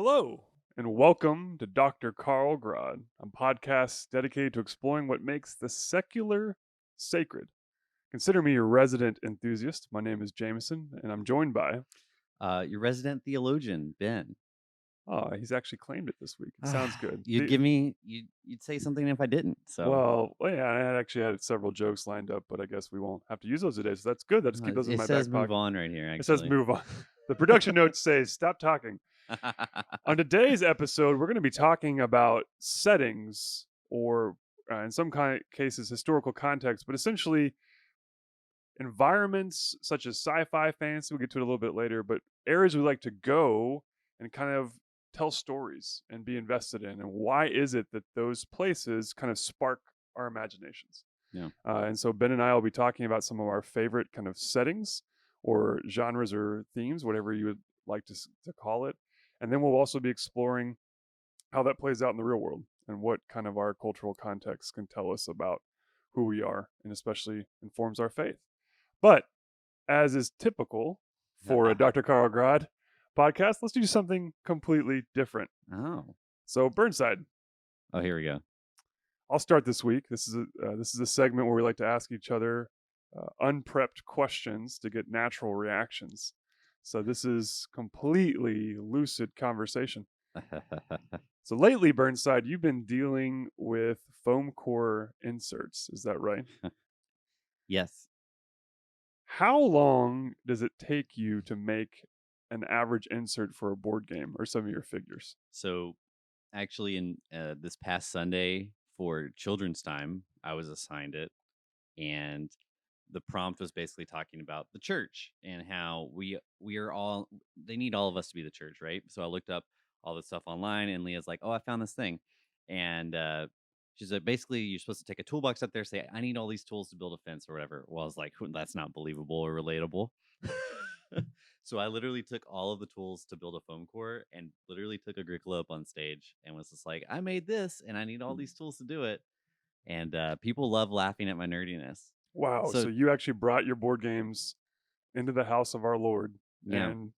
Hello, and welcome to Dr. Carl Grod, a podcast dedicated to exploring what makes the secular sacred. Consider me your resident enthusiast. My name is Jameson, and I'm joined by. Your resident theologian, Ben. Oh, he's actually claimed it this week. It sounds good. You'd say something if I didn't. So Yeah, I had actually had several jokes lined up, but I guess we won't have to use those today. So that's good. I'll just keep those in it my says back move pocket. on right here. It says Actually, move on. The production notes say stop talking. On today's episode, we're going to be talking about settings or, in some cases, historical context, but essentially environments such as sci-fi, fantasy. We'll get to it a little bit later, but areas we like to go and kind of tell stories and be invested in. And why is it that those places kind of spark our imaginations? yeah. And so Ben and I will be talking about some of our favorite kind of settings or genres or themes, whatever you would like to call it. And then we'll also be exploring how that plays out in the real world and what kind of our cultural context can tell us about who we are and especially informs our faith. But as is typical for a Dr. Carl Grod podcast, let's do something completely different. Oh. So Burnside, Oh, here we go. I'll start this week. This is a segment where we like to ask each other unprepped questions to get natural reactions. So this is completely lucid conversation. So lately, Burnside, you've been dealing with foam core inserts. Is that right? Yes. How long does it take you to make an average insert for a board game or some of your figures? So, actually, in this past Sunday for Children's Time, I was assigned it, and the prompt was basically talking about the church and how we are all they need all of us to be the church, right? So I looked up all this stuff online, and Leah's like, "Oh, I found this thing," and she's like, "Basically, you're supposed to take a toolbox up there, say I need all these tools to build a fence or whatever." Well, I was like, "That's not believable or relatable." So I literally took all of the tools to build a foam core and literally took Agricola up on stage and was just like, "I made this, and I need all these tools to do it." And people love laughing at my nerdiness. Wow. So So you actually brought your board games into the house of our Lord yeah. and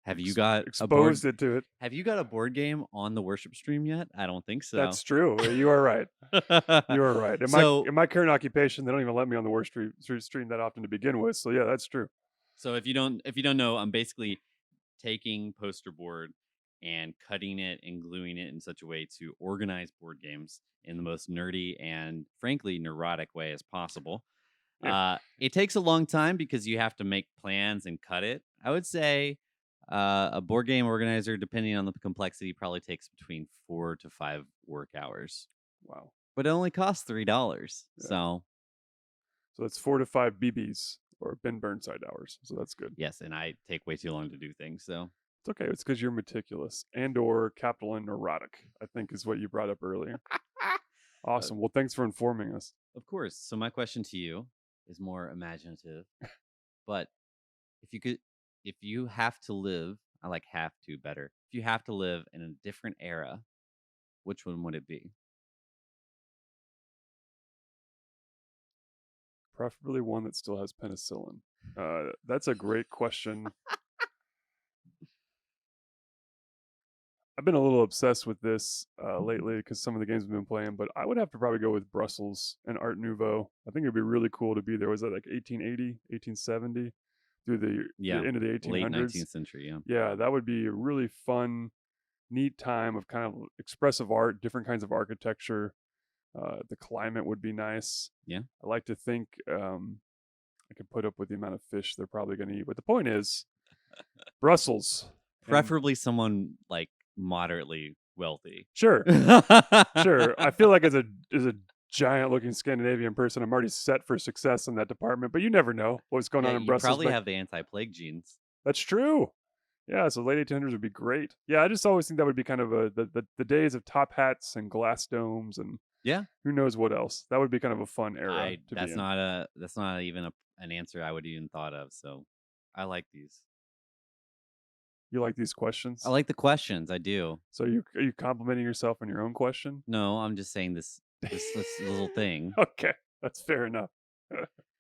Have you got a board? exposed it to it. Have you got a board game on the worship stream yet? I don't think so. That's true. You are right. You are right. so, In my current occupation, they don't even let me on the work stream that often to begin with. So yeah, that's true. so if you don't know, I'm basically taking poster board and cutting it and gluing it in such a way to organize board games in the most nerdy and frankly neurotic way as possible. Yeah. It takes a long time because you have to make plans and cut it. I would say a board game organizer, depending on the complexity, probably takes between 4 to 5 work hours. Wow. But it only costs $3. Yeah. So So that's 4 to 5 BBs or Ben Burnside hours. So that's good. yes, and I take way too long to do things. So It's okay. It's because you're meticulous and or capital and neurotic, I think is what you brought up earlier. Awesome. Well, thanks for informing us. of course. So my question to you is more imaginative. But if you have to live, I like have to better. If you have to live in a different era, which one would it be? Preferably one that still has penicillin. That's a great question. I've been a little obsessed with this lately because some of the games I've been playing, but I would have to probably go with Brussels and Art Nouveau. I think it'd be really cool to be there. Was that like 1880, 1870 through the end of the late 1800s? 19th century. Yeah. Yeah, that would be a really fun, neat time of kind of expressive art, different kinds of architecture. The climate would be nice. Yeah. I like to think I could put up with the amount of fish they're probably going to eat. But the point is, Brussels. Preferably someone like moderately wealthy. Sure, sure. I feel like as a giant looking Scandinavian person, I'm already set for success in that department. But you never know what's going on in You Brussels. probably have the anti-plague genes. That's true. Yeah, so late 1800s would be great. Yeah, I just always think that would be kind of the days of top hats and glass domes and Yeah. who knows what else. That would be kind of a fun era to That's be in. not even an answer I would even thought of. So I like these. You like these questions? I like the questions. I do. So are you complimenting yourself on your own question? No, I'm just saying this little thing. Okay, that's fair enough.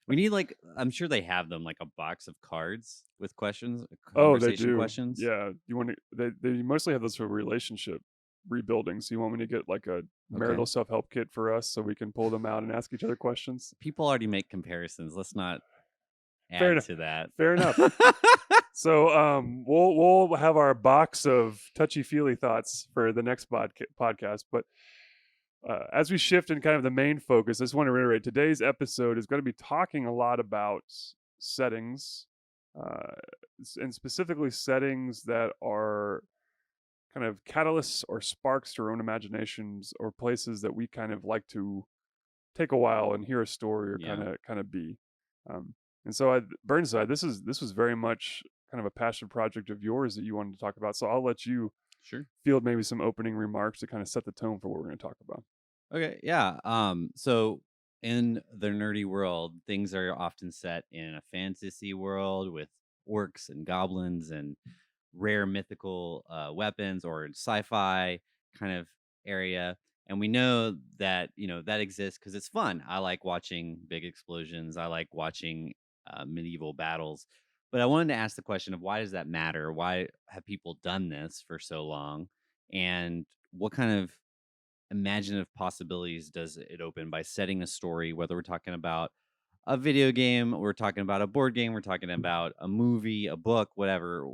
We need like I'm sure they have them like a box of cards with questions, Oh, they conversation do. questions. Yeah. You want to? They mostly have those for relationship rebuilding. So you want me to get like a marital Okay. self help kit for us so we can pull them out and ask each other questions? People already make comparisons. Let's not Fair add enough. to that. Fair enough. So we'll have our box of touchy feely thoughts for the next podcast. But as we shift in kind of the main focus, I just want to reiterate today's episode is going to be talking a lot about settings, uh, and specifically settings that are kind of catalysts or sparks to our own imaginations, or places that we kind of like to take a while and hear a story or Yeah, kind of be. Um, and so, Burnside, this was very much kind of a passion project of yours that you wanted to talk about. So I'll let you sure. field maybe some opening remarks to kind of set the tone for what we're going to talk about. Okay, yeah. So in the nerdy world, things are often set in a fantasy world with orcs and goblins and rare mythical weapons, or in sci-fi kind of area. And we know that that exists because it's fun. I like watching big explosions. I like watching medieval battles. But I wanted to ask the question of, why does that matter? Why have people done this for so long? And what kind of imaginative possibilities does it open by setting a story, whether we're talking about a video game, we're talking about a board game, we're talking about a movie, a book, whatever.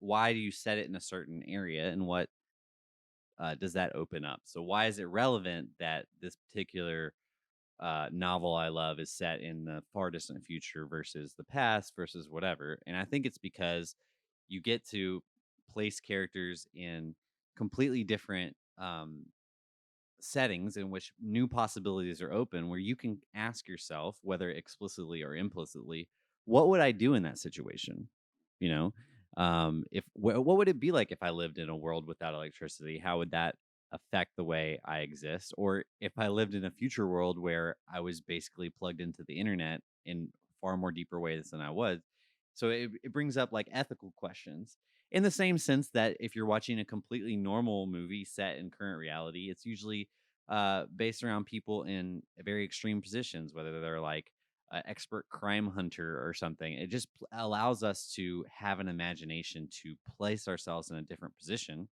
Why do you set it in a certain area, and what does that open up? So why is it relevant that this particular novel I love is set in the far distant future versus the past versus whatever? And I think it's because you get to place characters in completely different settings in which new possibilities are open, where you can ask yourself, whether explicitly or implicitly, what would I do in that situation? You know, if what would it be like if I lived in a world without electricity? How would that affect the way I exist? Or if I lived in a future world where I was basically plugged into the internet in far more deeper ways than I was. So it brings up like ethical questions, in the same sense that if you're watching a completely normal movie set in current reality, it's usually based around people in very extreme positions, whether they're like an expert crime hunter or something. It just allows us to have an imagination to place ourselves in a different position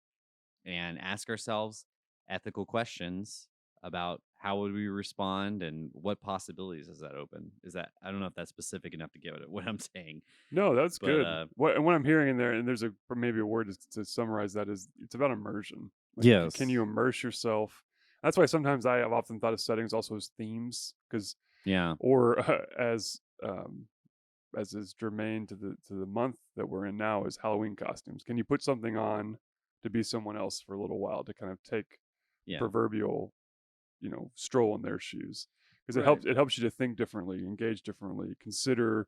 and ask ourselves ethical questions about how would we respond and what possibilities does that open. Is that, I don't know if that's specific enough to get what I'm saying, No, that's but good. What I'm hearing in there, and there's a maybe a word to summarize that, is it's about immersion. Like, can yes, you immerse yourself? That's why sometimes I have often thought of settings also as themes, because yeah, or as is germane to the month that we're in now, is Halloween costumes. Can you put something on to be someone else for a little while, to kind of take the yeah, proverbial, stroll in their shoes? Because right, it helps you to think differently, engage differently, consider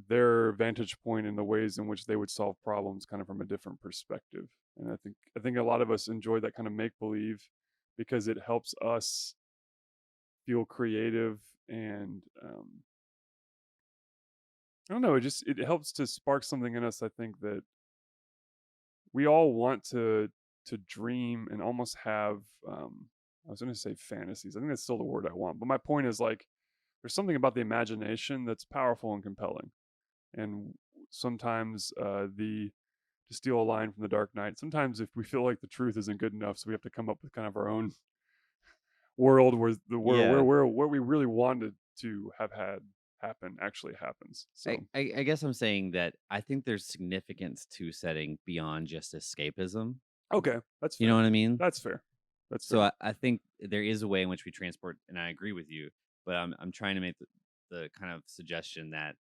their vantage point in the ways in which they would solve problems kind of from a different perspective. And I think a lot of us enjoy that kind of make believe, because it helps us feel creative, and I don't know, it helps to spark something in us. I think that we all want to dream and almost have, I was going to say fantasies. I think that's still the word I want, but my point is, like, there's something about the imagination that's powerful and compelling. And sometimes, the to steal a line from the Dark Knight, sometimes if we feel like the truth isn't good enough, so we have to come up with kind of our own world where yeah. where we really wanted to have had happen actually happens. I, So I I guess I'm saying that I think there's significance to setting beyond just escapism. okay, that's You know fair. what I mean? That's fair. That's So fair. I think there is a way in which we transport, and I agree with you. But I'm trying to make the kind of suggestion that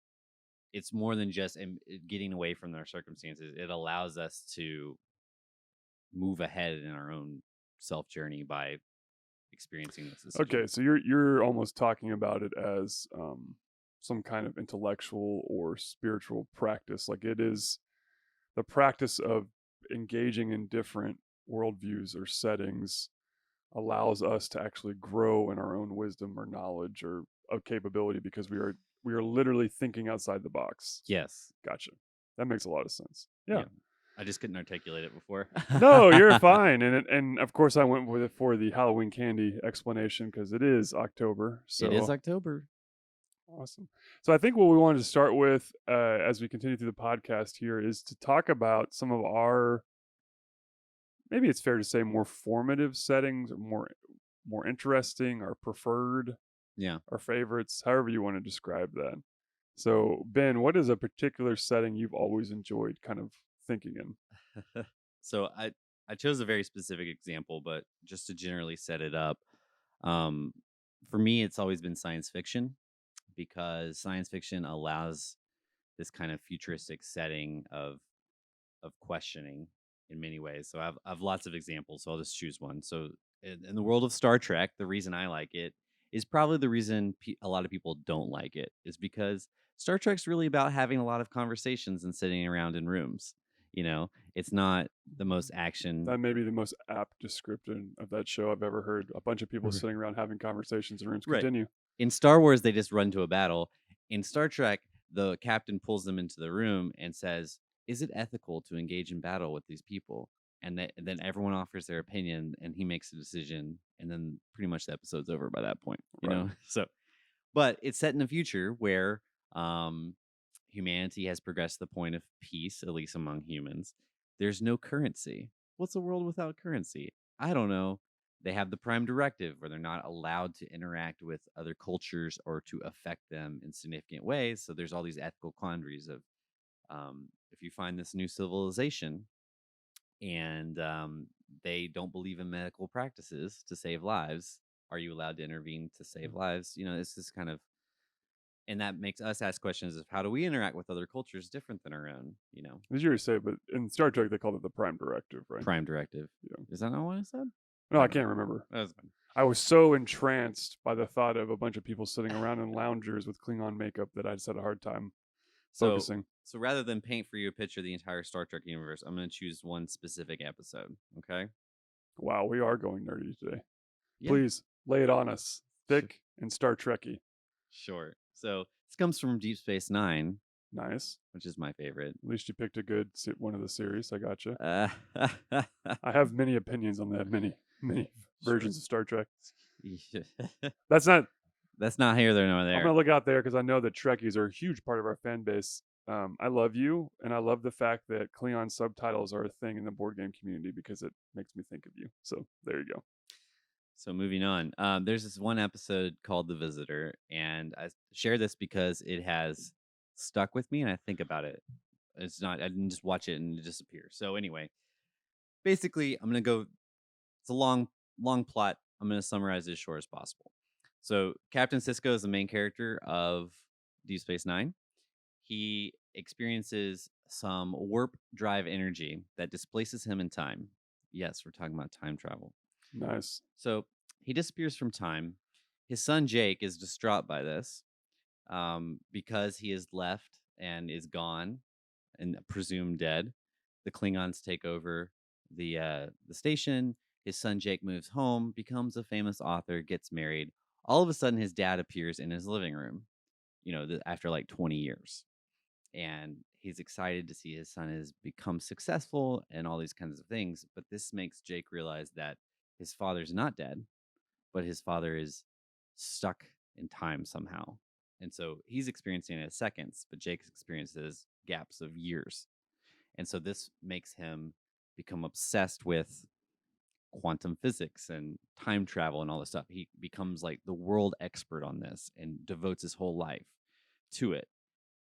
it's more than just getting away from their circumstances. It allows us to move ahead in our own self journey by experiencing those Okay, decisions. so you're almost talking about it as, some kind of intellectual or spiritual practice. Like, it is the practice of engaging in different worldviews or settings allows us to actually grow in our own wisdom or knowledge or a capability, because we are literally thinking outside the box. Yes. Gotcha. That makes a lot of sense. Yeah. Yeah. I just couldn't articulate it before. No, you're fine. And of course I went with it for the Halloween candy explanation, because it is October. It is So October. Awesome. So I think what we wanted to start with as we continue through the podcast here is to talk about some of our, maybe it's fair to say, more formative settings, or more interesting, our preferred, Yeah. our favorites, however you want to describe that. So Ben, what is a particular setting you've always enjoyed kind of thinking in? So I chose a very specific example, but just to generally set it up, um, for me, it's always been science fiction because science fiction allows this kind of futuristic setting of questioning in many ways. So I've lots of examples. So I'll just choose one. So in the world of Star Trek, the reason I like it is probably the reason a lot of people don't like it is because Star Trek's really about having a lot of conversations and sitting around in rooms. It's not the most action. That may be the most apt description of that show I've ever heard. A bunch of people R- sitting around having conversations in rooms. Right. Continue. In Star Wars, they just run to a battle. In Star Trek, the captain pulls them into the room and says, "Is it ethical to engage in battle with these people?" And then everyone offers their opinion, and he makes a decision, and then pretty much the episode's over by that point. Right. So, but it's set in a future where um, humanity has progressed to the point of peace, at least among humans. There's no currency. What's a world without currency? I don't know. They have the Prime Directive where they're not allowed to interact with other cultures or to affect them in significant ways. So there's all these ethical quandaries of if you find this new civilization and they don't believe in medical practices to save lives, are you allowed to intervene to save lives? This is kind of, and that makes us ask questions of how do we interact with other cultures different than our own, As you already say, but in Star Trek they called it the Prime Directive, right? Prime Directive. Yeah. Is that not what I said? No, I don't can't know. remember. That was fun. I was so entranced by the thought of a bunch of people sitting around in loungers with Klingon makeup that I just had a hard time So, focusing. so rather than paint for you a picture of the entire Star Trek universe, I'm going to choose one specific episode. Okay. Wow, we are going nerdy today. Yeah. Please lay it on us, thick and Star Trekky. Sure. So this comes from Deep Space Nine, Nice. which is my favorite. At least you picked a good one of the series. I gotcha. Uh, I have many opinions on that, many Sure. versions of Star Trek. That's not. That's not here, there, nor I'm there. gonna look out there because I know that Trekkies are a huge part of our fan base. I love you, and I love the fact that Klingon subtitles are a thing in the board game community because it makes me think of you. So there you go. So moving on, there's this one episode called "The Visitor," and I share this because it has stuck with me, and I think about it. It's not. I didn't just watch it and it disappear. So anyway, basically, I'm gonna go. It's a long plot. I'm gonna summarize it as short as possible. So Captain Cisco is the main character of Deep Space Nine. He experiences some warp drive energy that displaces him in time. Yes, we're talking about time travel. Nice. So he disappears from time. His son Jake is distraught by this because he is left and is gone and presumed dead. The Klingons take over the station. His son Jake moves home, becomes a famous author, gets married. All of a sudden, his dad appears in his living room. After like 20 years, and he's excited to see his son has become successful and all these kinds of things. But this makes Jake realize that his father's not dead, but his father is stuck in time somehow. And so he's experiencing it as seconds, but Jake experiences gaps of years. And so this makes him become obsessed with quantum physics and time travel and all this stuff. He becomes like the world expert on this and devotes his whole life to it.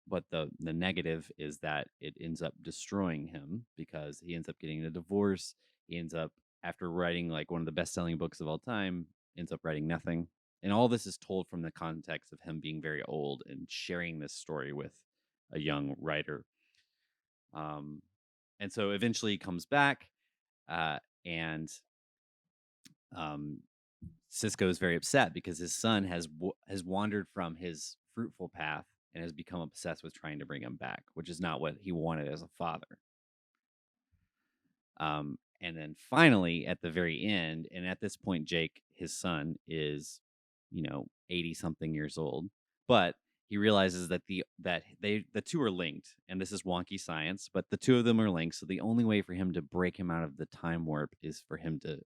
But the negative is that it ends up destroying him because he ends up getting a divorce. He ends up, after writing like one of the best-selling books of all time, ends up writing nothing. And all this is told from the context of him being very old and sharing this story with a young writer. And so eventually he comes back, and Cisco is very upset because his son has wandered from his fruitful path and has become obsessed with trying to bring him back, which is not what he wanted as a father. And then finally, at the very end, and at this point, Jake, his son, is 80 something years old, but he realizes that the two are linked, and this is wonky science, but the two of them are linked. So the only way for him to break him out of the time warp is for him to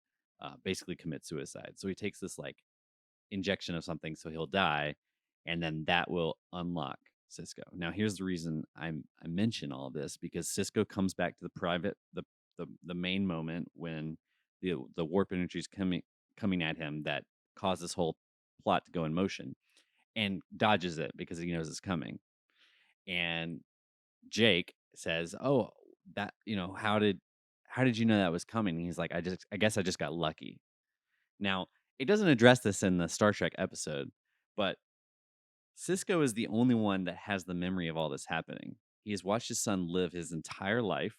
basically commit suicide. So he takes this like injection of something so he'll die, and then that will unlock Cisco. Now, here's the reason I mention all this, because Cisco comes back to the private the main moment when the warp energy is coming at him that caused this whole plot to go in motion, and dodges it because he knows it's coming. And Jake says, "Oh, that how did you know that was coming?" And he's like, I guess I just got lucky." Now, it doesn't address this in the Star Trek episode, but Cisco is the only one that has the memory of all this happening. He has watched his son live his entire life,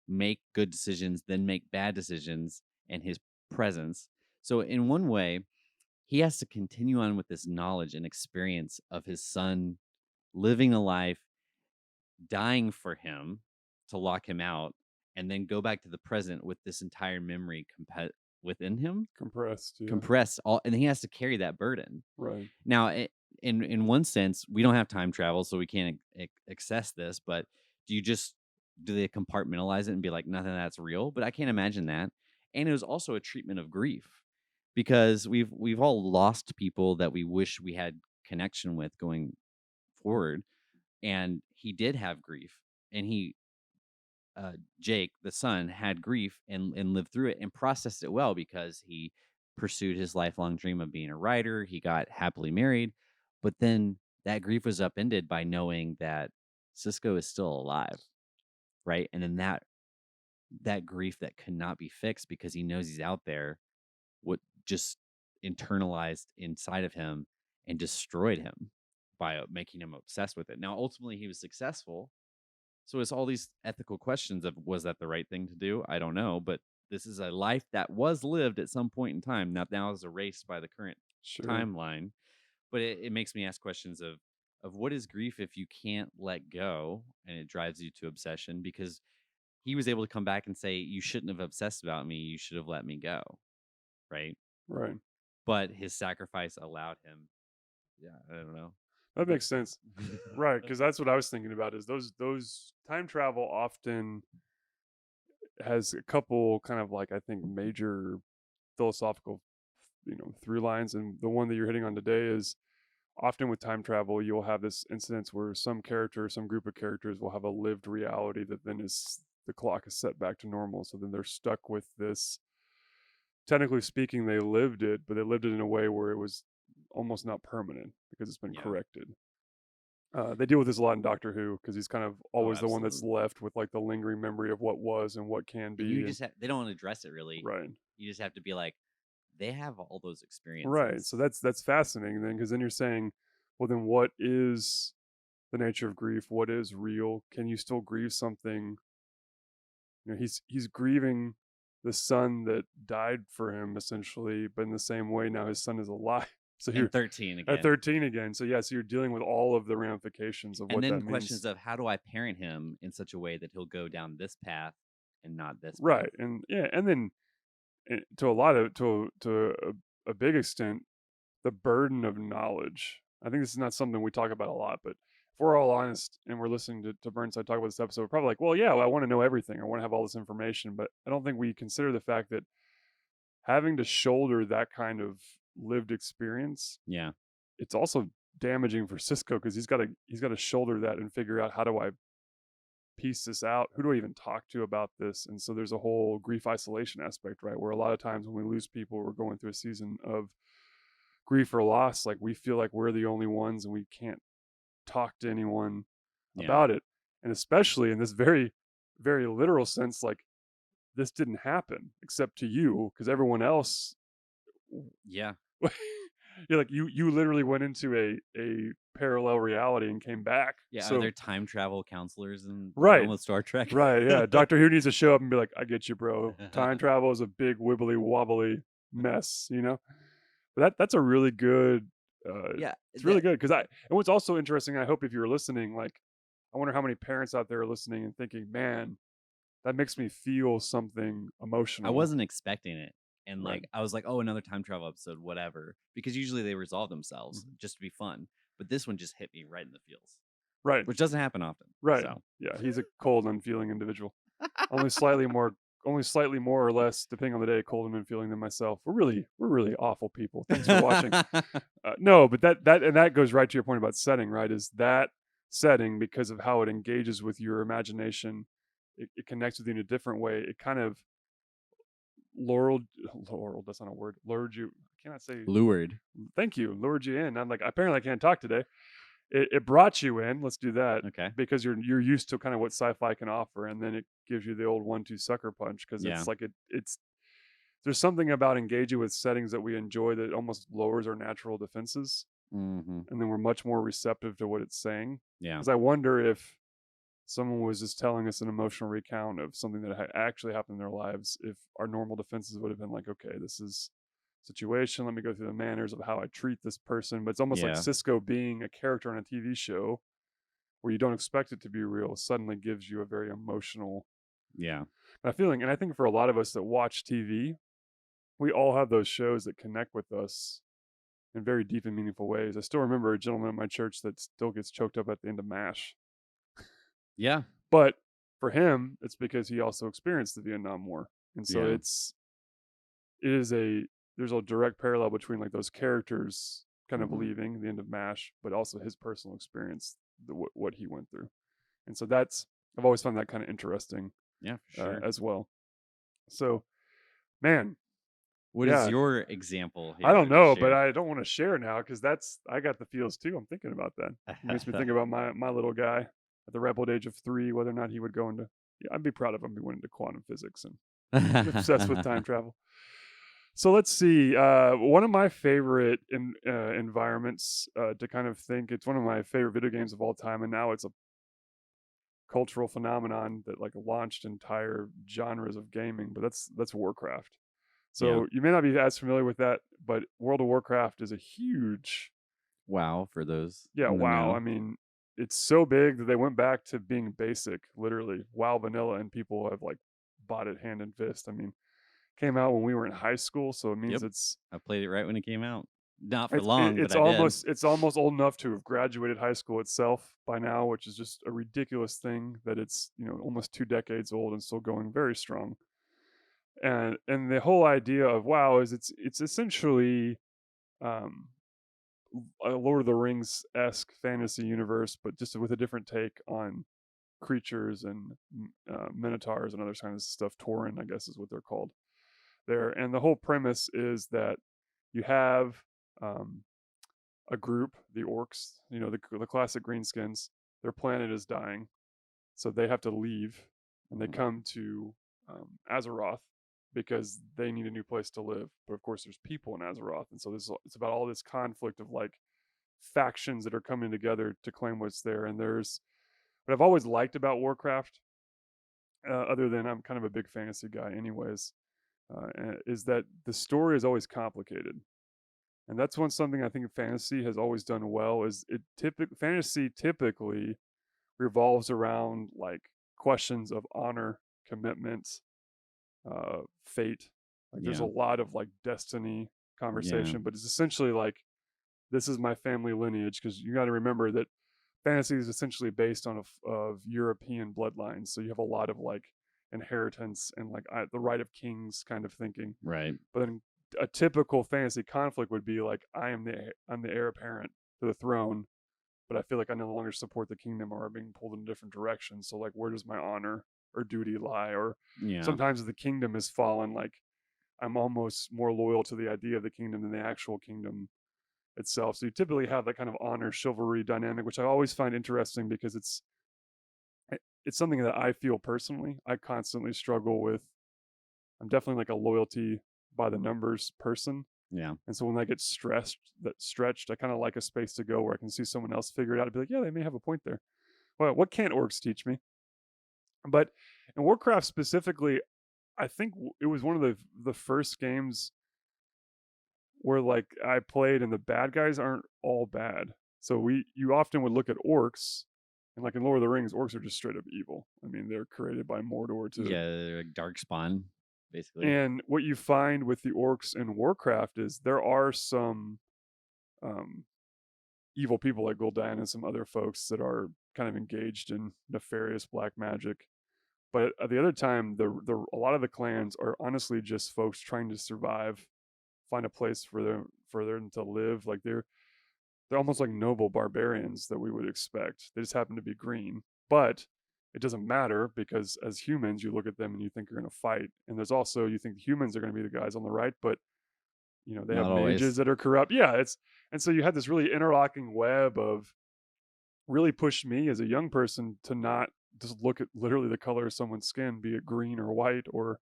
make good decisions, then make bad decisions in his presence. So, in one way, he has to continue on with this knowledge and experience of his son living a life, dying for him to lock him out, and then go back to the present with this entire memory within him, Compressed, yeah. compressed all, and he has to carry that burden. Right. Now, in one sense, we don't have time travel, so we can't access this. But do they compartmentalize it and be like, nothing that's real? But I can't imagine that. And it was also a treatment of grief, because we've all lost people that we wish we had connection with going forward, and he did have grief, and Jake, the son, had grief and lived through it and processed it well, because he pursued his lifelong dream of being a writer. He got happily married, but then that grief was upended by knowing that Cisco is still alive, right? And then that grief that could not be fixed because he knows he's out there, what just internalized inside of him and destroyed him by making him obsessed with it. Now, ultimately, he was successful, so it's all these ethical questions of, was that the right thing to do? I don't know, but this is a life that was lived at some point in time. Now is erased by the current Sure. timeline. But it makes me ask questions of what is grief if you can't let go, and it drives you to obsession, because he was able to come back and say, you shouldn't have obsessed about me. You should have let me go. Right. Right. But his sacrifice allowed him. Yeah. I don't know. That makes sense. Right, because that's what I was thinking about, is those time travel often has a couple kind of, like, I think, major philosophical, through lines, and the one that you're hitting on today is often with time travel you'll have this incidence where some character, some group of characters will have a lived reality that then is the clock is set back to normal, so then they're stuck with this. Technically speaking, they lived it, but they lived it in a way where it was almost not permanent because it's been Yeah. corrected. They deal with this a lot in Doctor Who, because he's kind of always the one that's absolutely. left with, like, the lingering memory of what was and what can be. You just they don't address it really. Right, You just have to be like, they have all those right. experiences. So that's fascinating then, because then you're saying, well, then what is the nature of grief? What is real? Can you still grieve something? He's grieving the son that died for him essentially, but in the same way now his son is alive. So And you're 13 again. at 13 again. So yeah, so you're dealing with all of the ramifications of And what then that questions means. of, how do I parent him in such a way that he'll go down this path and not this path? Right, and yeah, and then to a lot of to a big extent, the burden of knowledge. I think this is not something we talk about a lot, but if we're all honest and we're listening to Burnside talk about this episode, we're probably like, well, yeah, well, I want to know everything. I want to have all this information, but I don't think we consider the fact that having to shoulder that kind of lived experience, Yeah. it's also damaging for Cisco, because he's got to shoulder that and figure out, how do I piece this out? Who do I even talk to about this? And so there's a whole grief isolation aspect, right? Where a lot of times when we lose people, we're going through a season of grief or loss, like we feel like we're the only ones and we can't talk to anyone Yeah. about it. And especially in this very, very literal sense, like, this didn't happen except to you, because everyone else, Yeah. you're like, you literally went into a parallel reality and came back. Yeah. So Are there time travel counselors in the right, realm of Star Trek? right, yeah. Doctor Who needs to show up and be like, I get you, bro. Time travel is a big wibbly wobbly mess, But that's a really good. Yeah. It's really good, because and what's also interesting, I hope if you're listening, like, I wonder how many parents out there are listening and thinking, man, that makes me feel something emotional. I wasn't expecting it. And Right. like, I was like, oh, another time travel episode, whatever. Because usually they resolve themselves just to be fun. But this one just hit me right in the feels, Right. which doesn't happen often. Right. So Yeah, he's a cold, unfeeling individual. Only slightly more only slightly more or less, depending on the day, cold and feeling than myself. We're really awful people. Thanks for watching. No, but that goes right to your point about setting, right? Is that setting, because of how it engages with your imagination, it connects with you in a different way. It kind of lured, that's not a word. Lured you. I cannot say. Lured. Thank you. Lured you in. I'm like, apparently I can't talk today. It brought you in. Let's do that, Okay. because you're used to kind of what sci-fi can offer, and then it gives you the old 1-2 sucker punch, because Yeah. it's like it's there's something about engaging with settings that we enjoy that almost lowers our natural defenses, Mm-hmm. and then we're much more receptive to what it's saying. Yeah. Because I wonder if someone was just telling us an emotional recount of something that actually happened in their lives, if our normal defenses would have been like, okay, this is situation, let me go through the manners of how I treat this person. But it's almost like Yeah. Cisco being a character on a TV show where you don't expect it to be real suddenly gives you a very emotional Yeah. feeling. And I think for a lot of us that watch TV, we all have those shows that connect with us in very deep and meaningful ways. I still remember a gentleman at my church that still gets choked up at the end of MASH. Yeah. But for him, it's because he also experienced the Vietnam War. And so Yeah. there's a direct parallel between like those characters kind of Mhm. leaving the end of MASH, but also his personal experience, what he went through. And so I've always found that kind of interesting Yeah, for sure. as well. So, man, What is yeah, your example I here don't to know, but share? I don't want to share now because I got the feels too. I'm thinking about that. It makes me think about my little guy at the rebel age of 3, whether or not he would go into. Yeah, I'd be proud of him. He went into quantum physics and obsessed with time travel. So let's see. One of my favorite environments to kind of think. It's one of my favorite video games of all time, and now it's a cultural phenomenon that like launched entire genres of gaming. But that's Warcraft. Yeah. So you may not be as familiar with that, but World of Warcraft is a huge, Wow, for those yeah, in the wow. know. I mean, it's so big that they went back to being basic, literally WoW vanilla, and people have like bought it hand and fist. I mean, came out when we were in high school, so it means Yep. it's I played it right when it came out. Not for it's long, but I did. it's almost old enough to have graduated high school itself by now, which is just a ridiculous thing that it's, almost 2 decades old and still going very strong. And the whole idea of WoW is it's essentially um, a Lord of the Rings esque fantasy universe, but just with a different take on creatures and minotaurs and other kinds of stuff. Tauren, I guess, is what they're called there. And the whole premise is that you have um, a group, the orcs, the classic greenskins. Their planet is dying, so they have to leave, and they Mhm. come to Azeroth because they need a new place to live. But of course, there's people in Azeroth, and so it's about all this conflict of like factions that are coming together to claim what's there. And there's what I've always liked about Warcraft, other than I'm kind of a big fantasy guy, anyways, is that the story is always complicated. And that's something I think fantasy has always done well. Is fantasy typically revolves around like questions of honor, commitment, fate. Like there's a Yeah. lot of like destiny Yeah. conversation, but it's essentially like this is my family lineage, because you got to remember that fantasy is essentially based on of European bloodlines. So you have a lot of like inheritance and like the right of kings kind of thinking. Right. But then a typical fantasy conflict would be like I'm the heir apparent to the throne, but I feel like I no longer support the kingdom or are being pulled in a different direction. So like where does my honor or duty lie? Or Yeah. sometimes the kingdom has fallen, like I'm almost more loyal to the idea of the kingdom than the actual kingdom itself. So you typically have that kind of honor chivalry dynamic, which I always find interesting because it's something that I feel personally. I constantly struggle with. I'm definitely like a loyalty by the numbers person. Yeah. And so when I get stretched, I kind of like a space to go where I can see someone else figure it out and be like, yeah, they may have a point there. Well, what can't orcs teach me? But in Warcraft specifically, I think it was one of the first games where like I played and the bad guys aren't all bad. So you often would look at orcs, and like in Lord of the Rings, orcs are just straight up evil. I mean, they're created by Mordor to. Yeah. They're like dark spawn, basically. And what you find with the orcs in Warcraft is there are some um, evil people like Gul'dan and some other folks that are kind of engaged in nefarious black magic. But at the other time, the a lot of the clans are honestly just folks trying to survive, find a place for them to live. Like they're almost like noble barbarians that we would expect. They just happen to be green, but it doesn't matter because as humans, you look at them and you think you're going to fight. And there's also you think humans are going to be the guys on the right, but they have Not mages always. that are corrupt. Yeah, it's and so you had this really interlocking web of really pushed me as a young person to not just look at literally the color of someone's skin, be it green or white or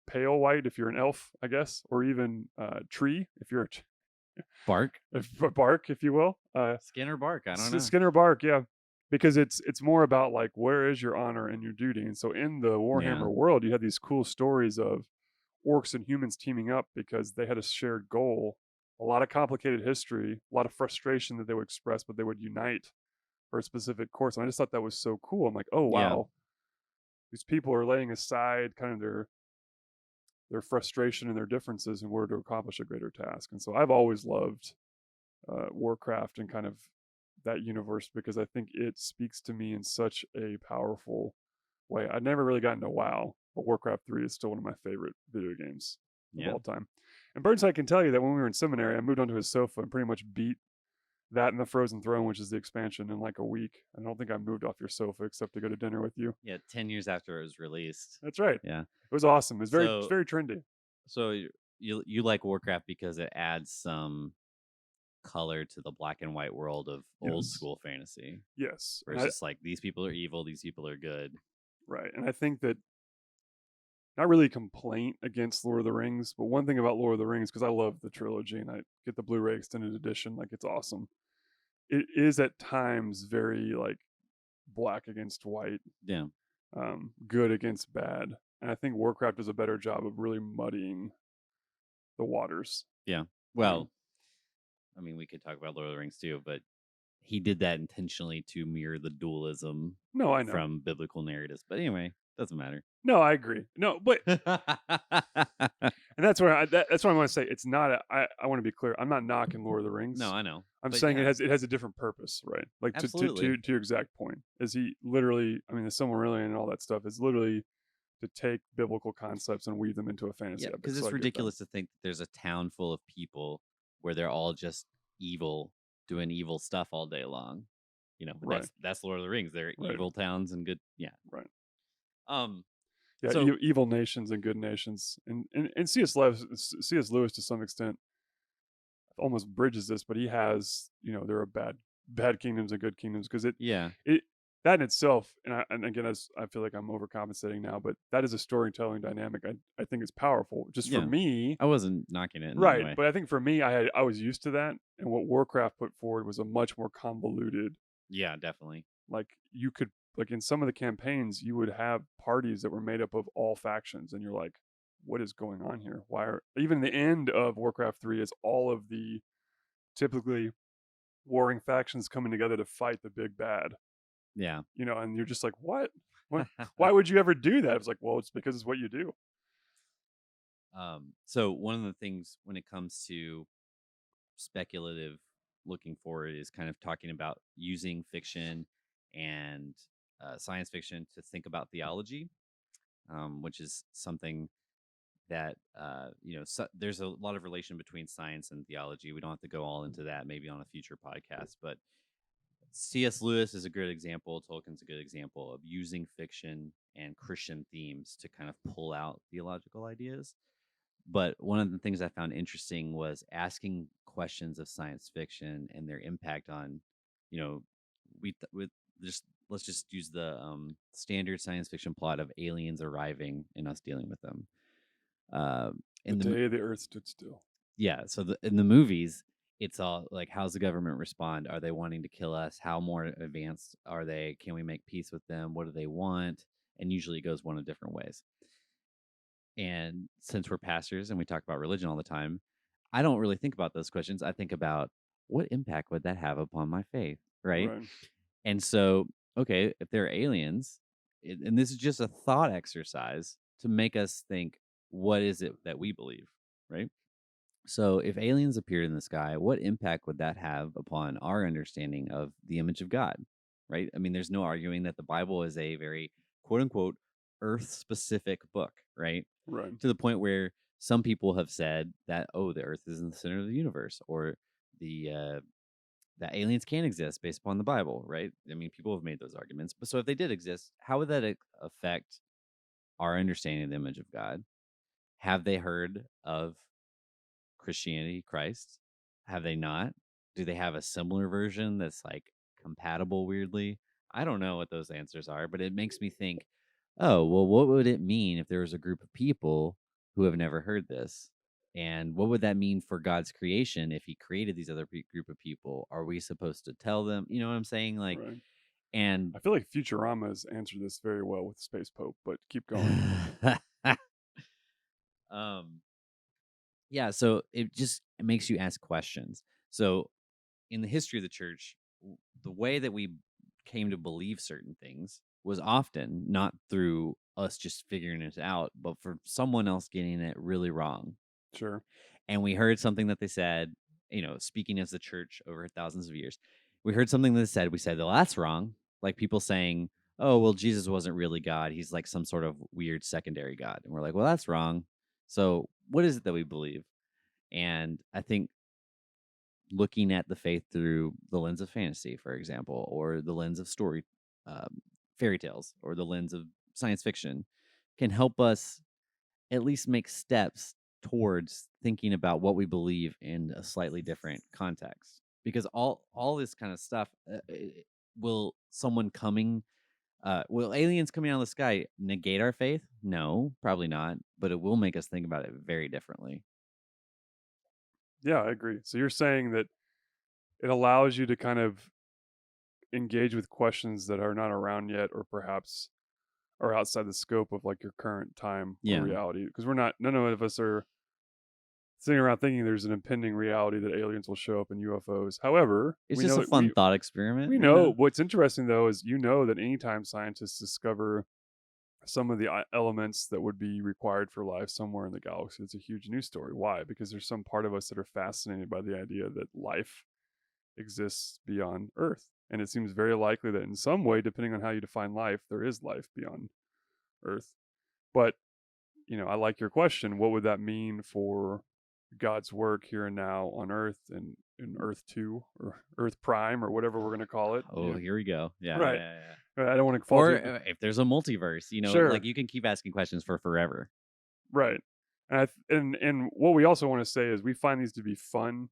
pale white if you're an elf, I guess, or even tree if you're Bark, a bark, if you will. skin or bark? I don't know. Skin or bark, yeah, because it's more about like where is your honor and your duty. And so in the Yeah. Warhammer world, you had these cool stories of orcs and humans teaming up because they had a shared goal, a lot of complicated history, a lot of frustration that they would express, but they would unite for a specific course. And I just thought that was so cool. I'm like, oh Yeah. wow, these people are laying aside kind of their frustration and their differences in order to accomplish a greater task. And so I've always loved Warcraft and kind of that universe because I think it speaks to me in such a powerful way. I'd never really gotten to WoW, but Warcraft 3 is still one of my favorite video games of Yeah. all time. And Burnside can tell you that when we were in seminary, I moved onto his sofa and pretty much beat that and the Frozen Throne, which is the expansion, in like a week. I don't think I moved off your sofa except to go to dinner with you. Yeah. 10 years after it was released. That's right. Yeah. It was awesome. It's So very trendy. so you like Warcraft because it adds some color to the black and white world of old Yes. school fantasy. Yes. Where it's just like these people are evil, these people are good. Right. And I think that not really a complaint against Lord of the Rings, but one thing about Lord of the Rings, because I love the trilogy and I get the Blu-ray extended edition, like it's awesome. It is at times very like black against white, Yeah. good against bad. And I think Warcraft does a better job of really muddying the waters. Yeah. Well, I mean, we could talk about Lord of the Rings too, but he did that intentionally to mirror the dualism No, I know. from biblical narratives. But anyway, doesn't matter. No, I agree. No, but and that's where that's what I want to say. It's not. I want to be clear. I'm not knocking Lord of the Rings. No, I know. I'm But saying yeah, it has a different purpose, right? Like absolutely. to your exact point, is he literally? I mean, the Silmarillion and all that stuff is literally to take biblical concepts and weave them into a fantasy Yeah, epic. because So I it's get that. ridiculous to think that there's a town full of people where they're all just evil, doing evil stuff all day long. But Right. that's Lord of the Rings. They're Right. evil towns and good. Yeah. Right. Yeah, Yeah, so evil nations and good nations, and C.S. Lewis to some extent almost bridges this, but he has there are bad kingdoms and good kingdoms because yeah, it that in itself, and again, as I feel like I'm overcompensating now, but that is a storytelling dynamic. I think it's powerful. Just for yeah. me, I wasn't knocking it in any right? way. But I think for me, I was used to that, and what Warcraft put forward was a much more convoluted. Yeah, definitely. Like you could like in some of the campaigns, you would have parties that were made up of all factions, and you're like, what is going on here? Why are even the end of Warcraft 3 is all of the typically warring factions coming together to fight the big bad. Yeah. And you're just like, what? Why would you ever do that? It's like, well, it's because it's what you do. So one of the things when it comes to speculative looking forward is kind of talking about using fiction and science fiction to think about theology, which is something that there's a lot of relation between science and theology. We don't have to go all into that, maybe on a future podcast, but C.S. Lewis is a good example. Tolkien's a good example of using fiction and Christian themes to kind of pull out theological ideas. But one of the things I found interesting was asking questions of science fiction and their impact on, with just let's just use the standard science fiction plot of aliens arriving and us dealing with them. The day the earth stood still. Yeah, so in the movies, it's all like, how's the government respond? Are they wanting to kill us? How more advanced are they? Can we make peace with them? What do they want? And usually it goes one of different ways. And since we're pastors and we talk about religion all the time, I don't really think about those questions. I think about what impact would that have upon my faith, right? And so, okay, if they're aliens, and this is just a thought exercise to make us think, what is it that we believe, right? So, if aliens appeared in the sky, what impact would that have upon our understanding of the image of God, right? I mean, there's no arguing that the Bible is a very quote unquote Earth specific book, right? Right. To the point where some people have said that, oh, the Earth is in the center of the universe, or the that aliens can exist based upon the Bible, right? I mean, people have made those arguments. But so if they did exist, how would that affect our understanding of the image of God? Have they heard of Christianity, Christ? Have they not? Do they have a similar version that's like compatible weirdly? I don't know what those answers are, but it makes me think, oh, well, what would it mean if there was a group of people who have never heard this? And what would that mean for God's creation if he created these other group of people? Are we supposed to tell them? You know what I'm saying? Like, Right. and I feel like Futurama has answered this very well with Space Pope, but keep going. um yeah, so it makes you ask questions. So in the history of the church, the way that we came to believe certain things was often not through us just figuring it out, but for someone else getting it really wrong. Sure. And we heard something that they said, speaking as the church over thousands of years, we heard something that we said, well, that's wrong. Like people saying, oh, well, Jesus wasn't really God. He's like some sort of weird secondary God. And we're like, well, that's wrong. So what is it that we believe? And I think looking at the faith through the lens of fantasy, for example, or the lens of um, fairy tales, or the lens of science fiction, can help us at least make steps towards thinking about what we believe in a slightly different context. Because all this kind of stuff, will someone coming, will aliens coming out of the sky negate our faith? No, probably not. But it will make us think about it very differently. Yeah, I agree. So you're saying that it allows you to kind of engage with questions that are not around yet, or perhaps are outside the scope of like your current time or Yeah, reality. Because none of us are sitting around thinking there's an impending reality that aliens will show up in UFOs. However, it's we just know a that fun thought experiment. we know what's interesting though is that anytime scientists discover some of the elements that would be required for life somewhere in the galaxy, it's a huge news story. Why? Because there's some part of us that are fascinated by the idea that life exists beyond Earth. And it seems very likely that in some way, depending on how you define life, there is life beyond Earth. But, I like your question. What would that mean for God's work here and now on Earth and in Earth 2 or Earth Prime or whatever we're going to call it? Oh, here we go. Yeah, Right. yeah, yeah. I don't want to fault Or you. if there's a multiverse, like Sure. you can keep asking questions for forever. Right. And what we also want to say is we find these to be fun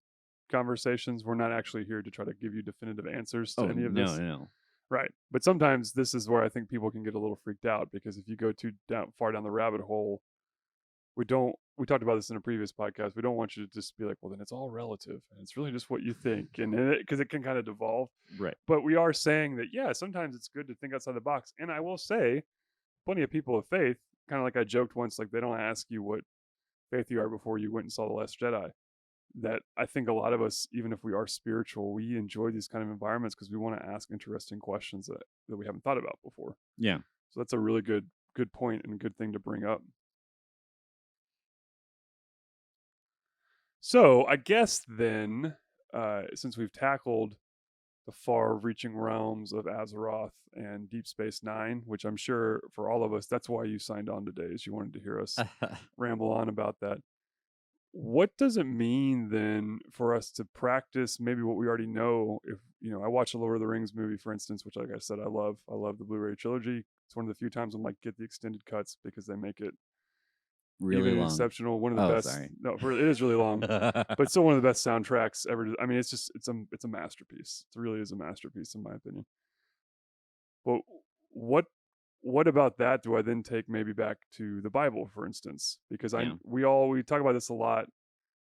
conversations. We're not actually here to try to give you definitive answers to Oh, any of no, this. no. Right. But sometimes this is where I think people can get a little freaked out, because if you go too far down the rabbit hole, we talked about this in a previous podcast. We don't want you to just be like, well, then it's all relative and it's really just what you think. And because it can kind of devolve. Right. But we are saying that, yeah, sometimes it's good to think outside the box. And I will say, plenty of people of faith, kind of like I joked once, like they don't ask you what faith you are before you went and saw The Last Jedi. That I think a lot of us, even if we are spiritual, we enjoy these kind of environments because we want to ask interesting questions that we haven't thought about before. Yeah. So that's a really good point and good thing to bring up. So I guess then, since we've tackled the far-reaching realms of Azeroth and Deep Space Nine, which I'm sure for all of us, that's why you signed on today, is you wanted to hear us ramble on about that. What does it mean then for us to practice maybe what we already know? If I watch a Lord of the Rings movie, for instance, which, like I said, I love the Blu-ray trilogy. It's one of the few times I'm like, get the extended cuts because they make it Really even long. exceptional. One of the Oh, best. sorry. No, it is really long, but still one of the best soundtracks ever. I mean, it's a masterpiece. It really is a masterpiece in my opinion. But what about that do I then take maybe back to the Bible, for instance? Because Yeah. we talk about this a lot.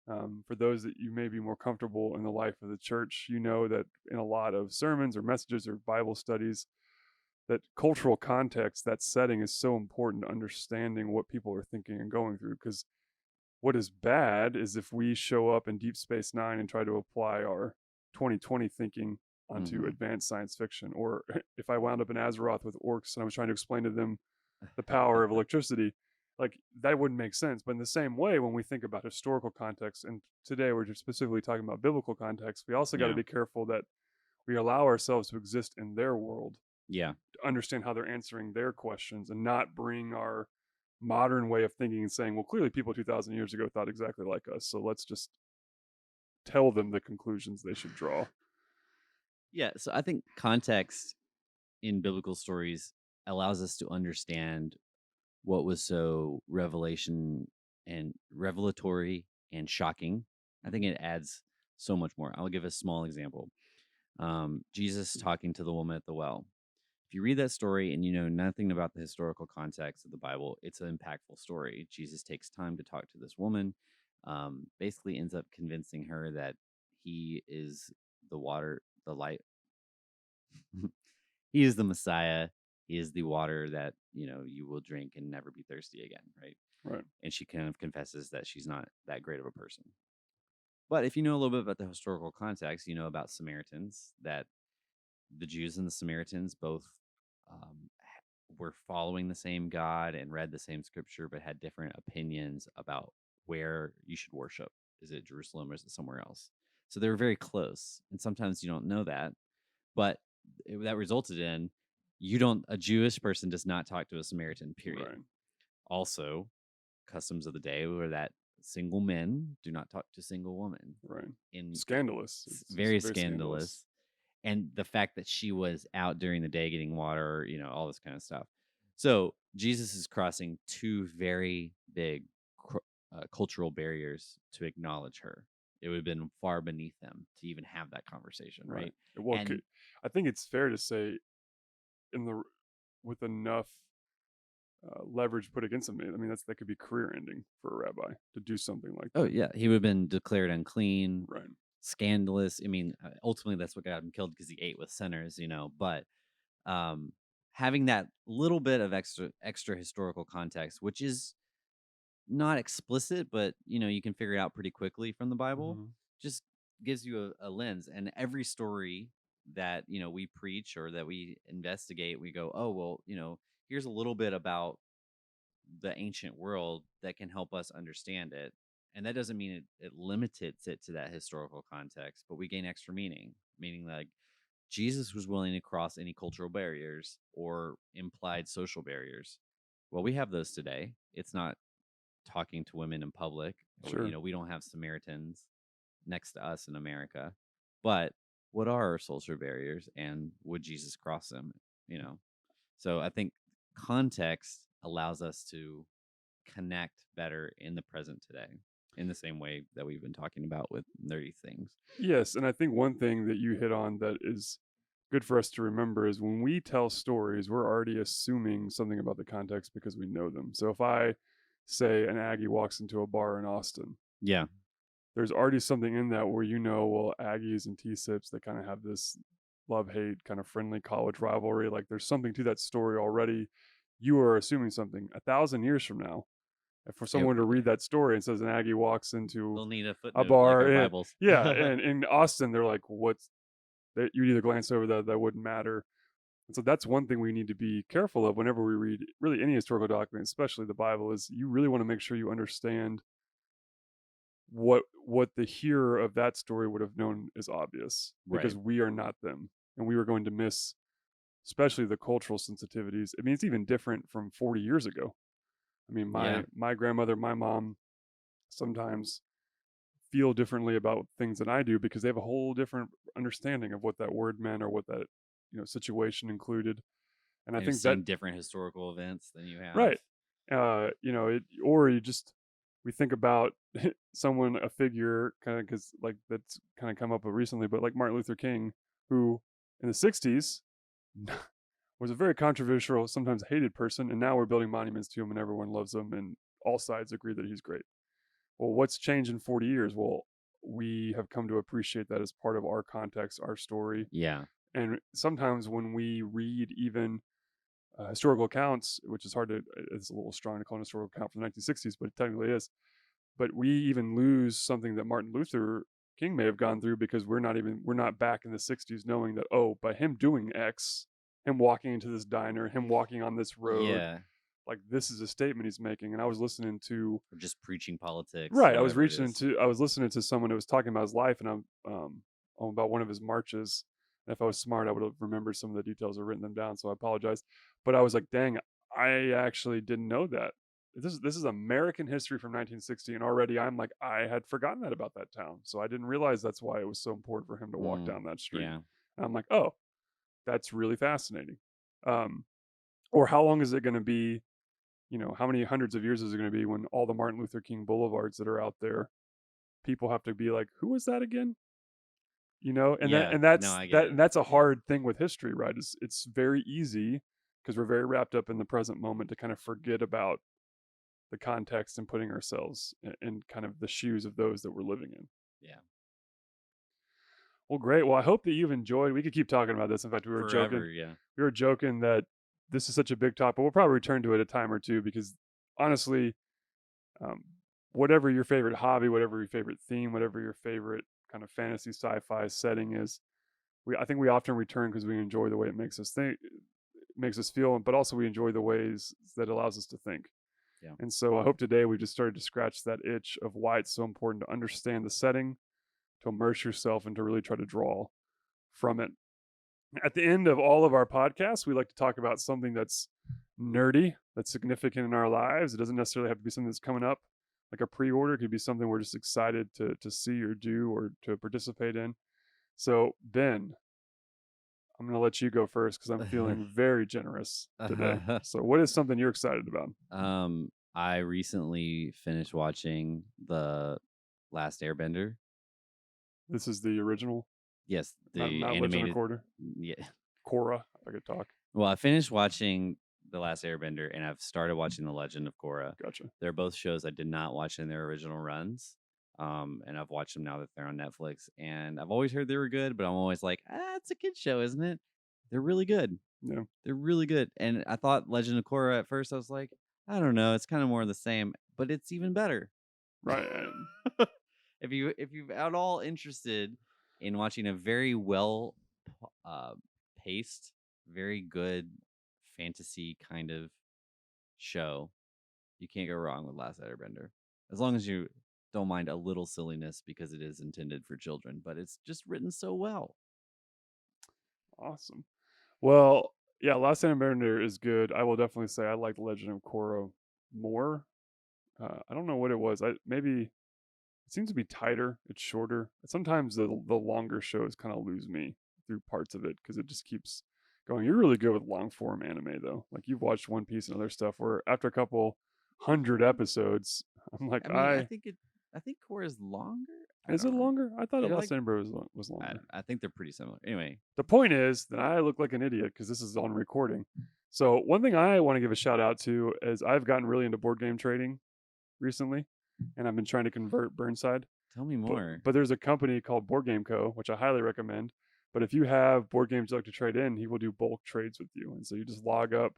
For those that you may be more comfortable in the life of the church, that in a lot of sermons or messages or Bible studies, that cultural context, that setting is so important to understanding what people are thinking and going through. Because what is bad is if we show up in Deep Space Nine and try to apply our 2020 thinking onto advanced science fiction, or if I wound up in Azeroth with orcs and I was trying to explain to them the power of electricity, like that wouldn't make sense. But in the same way, when we think about historical context, and today we're just specifically talking about biblical context, we also got to Yeah. be careful that we allow ourselves to exist in their world Yeah. to understand how they're answering their questions and not bring our modern way of thinking and saying, well, clearly people 2,000 years ago thought exactly like us. So let's just tell them the conclusions they should draw. Yeah. So I think context in biblical stories allows us to understand what was so revelatory and shocking. I think it adds so much more. I'll give a small example. Jesus talking to the woman at the well. If you read that story and you know nothing about the historical context of the Bible, it's an impactful story. Jesus takes time to talk to this woman, basically ends up convincing her that he is the water, the light. He is the Messiah. He is the water that, you will drink and never be thirsty again, right? Right. And she kind of confesses that she's not that great of a person. But if you know a little bit about the historical context, you know about Samaritans, that the Jews and the Samaritans both were following the same God and read the same scripture, but had different opinions about where you should worship. Is it Jerusalem or is it somewhere else? So they were very close. And sometimes you don't know that, but that resulted in a Jewish person does not talk to a Samaritan, period. Right. Also, customs of the day were that single men do not talk to single women. Right. In Scandalous. It's very very scandalous. And the fact that she was out during the day getting water, all this kind of stuff. So Jesus is crossing two very big cultural barriers to acknowledge her. It would have been far beneath them to even have that conversation, right? Well, And I think it's fair to say, with enough leverage put against him, I mean, that could be career ending for a rabbi to do something like that. oh yeah, he would have been declared unclean, Right. scandalous. I mean, ultimately that's what got him killed because he ate with sinners, But having that little bit of extra historical context, which is not explicit, but you can figure it out pretty quickly from the Bible, Mhm. just gives you a lens. And every story that we preach or that we investigate, we go, oh well, here's a little bit about the ancient world that can help us understand it. And that doesn't mean it limits it to that historical context, but we gain extra meaning like Jesus was willing to cross any cultural barriers or implied social barriers. Well, we have those today. It's not talking to women in public. Sure. We don't have Samaritans next to us in America. But what are our social barriers and would Jesus cross them? So I think context allows us to connect better in the present today in the same way that we've been talking about with nerdy things. Yes, and I think one thing that you hit on that is good for us to remember is when we tell stories, we're already assuming something about the context because we know them. So if I say an Aggie walks into a bar in Austin, Yeah. there's already something in that where well, Aggies and T-Sips, they kind of have this love-hate kind of friendly college rivalry. Like there's something to that story already. You are assuming something. 1,000 years from now, if for someone to read that story and says an Aggie walks into They'll need a a footnote like bar, our Bibles. yeah, and in Austin, they're like, "What's that?" You'd either glance over that wouldn't matter. And so that's one thing we need to be careful of whenever we read really any historical document, especially the Bible, is you really want to make sure you understand what the hearer of that story would have known is obvious, because Right. we are not them, and we were going to miss especially the cultural sensitivities. I mean, it's even different from 40 years ago. I mean, Yeah. my grandmother, my mom sometimes feel differently about things than I do because they have a whole different understanding of what that word meant or what that situation included. And I They've think that seen different historical events than you have. right, or you just we think about someone, a figure, kind of because like that's kind of come up recently, but like Martin Luther King, who in the '60s was a very controversial, sometimes hated person, and now we're building monuments to him and everyone loves him and all sides agree that he's great. Well, what's changed in 40 years? Well, we have come to appreciate that as part of our context, our story. Yeah. And sometimes when we read even historical accounts, which is hard to, it's a little strong to call an historical account from the 1960s, but it technically is. But we even lose something that Martin Luther King may have gone through because we're not back in the 60s knowing that, oh, by him doing X, him walking into this diner, him walking on this road, Yeah. like this is a statement he's making. And I was listening to Or just preaching politics. right. I was listening to someone who was talking about his life and about one of his marches, And if I was smart, I would have remembered some of the details or written them down. So I apologize. But I was like, dang, I actually didn't know that. This is American history from 1960, and already I'm like, I had forgotten that about that town. So I didn't realize that's why it was so important for him to walk Mm, down that street. yeah. And I'm like, oh, that's really fascinating. Um, or how long is it going to be? How many hundreds of years is it going to be when all the Martin Luther King boulevards that are out there, people have to be like, who was that again? And that Yeah. and No, that's I get that it. and that's a Yeah. hard thing with history, right? It's very easy because we're very wrapped up in the present moment to kind of forget about the context and putting ourselves in kind of the shoes of those that we're living in. Yeah. Well, great. Well, I hope that you've enjoyed. We could keep talking about this. In fact, Forever. Yeah. we were joking that this is such a big topic. We'll probably return to it a time or two because honestly, um, whatever your favorite hobby, whatever your favorite theme, whatever your favorite kind of fantasy sci-fi setting is, I think we often return because we enjoy the way it makes us think, makes us feel, but also we enjoy the ways that allows us to think. Yeah. And so I hope today we just started to scratch that itch of why it's so important to understand the setting, to immerse yourself, and to really try to draw from it. At the end of all of our podcasts, we like to talk about something that's nerdy, that's significant in our lives. It doesn't necessarily have to be something that's coming up, like a pre-order. It could be something we're just excited to see or do or to participate in. So, Ben, I'm going to let you go first because I'm feeling very generous today. So, what is something you're excited about? I recently finished watching The Last Airbender. This is the original, Yes, not the Legend of animated. Korra. Yeah. Korra, if I could talk. Well, I finished watching The Last Airbender and I've started watching The Legend of Korra. Gotcha. They're both shows I did not watch in their original runs. And I've watched them now that they're on Netflix. And I've always heard they were good, but I'm always like, it's a kid show, isn't it? They're really good. Yeah. They're really good. And I thought Legend of Korra at first, I was like, I don't know, it's kind of more of the same, but it's even better. Right. If you're at all interested in watching a very well uh, paced, very good fantasy kind of show, you can't go wrong with Last Airbender. As long as you don't mind a little silliness because it is intended for children, but it's just written so well. Awesome. Well, yeah, Last Airbender is good. I will definitely say I like Legend of Korra more. I don't know what it was. Maybe it seems to be tighter. It's shorter. Sometimes the longer shows kind of lose me through parts of it because it just keeps going. You're really good with long form anime though. Like you've watched One Piece and other stuff where after a couple hundred episodes, I'm like, I mean, I think Korra is longer. I is it don't know. longer? I thought They're Last like Airbender was longer. I think they're pretty similar. Anyway, The point is that I look like an idiot because this is on recording. So one thing I want to give a shout out to is I've gotten really into board game trading recently, and I've been trying to convert Burnside. tell me But more. but there's a company called Board Game Co, which I highly recommend. But if you have board games you like to trade in, he will do bulk trades with you. And so you just log up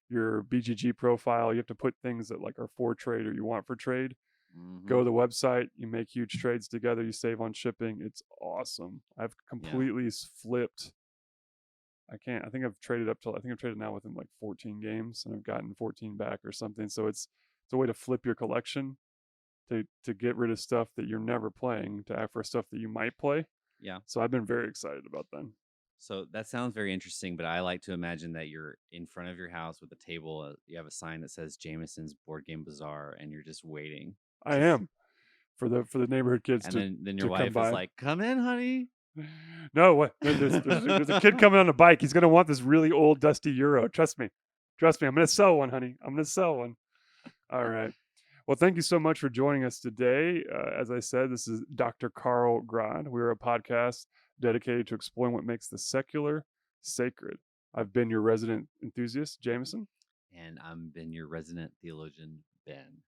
your BGG profile. You have to put things that like are for trade or you want for trade. Go to the website, you make huge trades together, you save on shipping. It's awesome. I've Yeah. completely flipped. I think I've traded up till I think I've traded now within like 14 games and I've gotten 14 back or something. So it's a way to flip your collection to get rid of stuff that you're never playing to add for stuff that you might play. Yeah. So I've been very excited about that. So that sounds very interesting, but I like to imagine that you're in front of your house with a table. You have a sign that says Jameson's Board Game Bazaar, and you're just waiting. I am for the neighborhood kids And to then your to come wife by. is like, "Come in, honey." No, what? There's a kid coming on a bike. He's gonna want this really old dusty Euro. Trust me. I'm gonna sell one, honey. I'm gonna sell one. All right. Well, thank you so much for joining us today. As I said, this is Dr. Carl Grad. We're a podcast dedicated to exploring what makes the secular sacred. I've been your resident enthusiast, Jameson. And I'm been your resident theologian, Ben.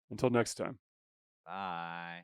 Until next time. Bye.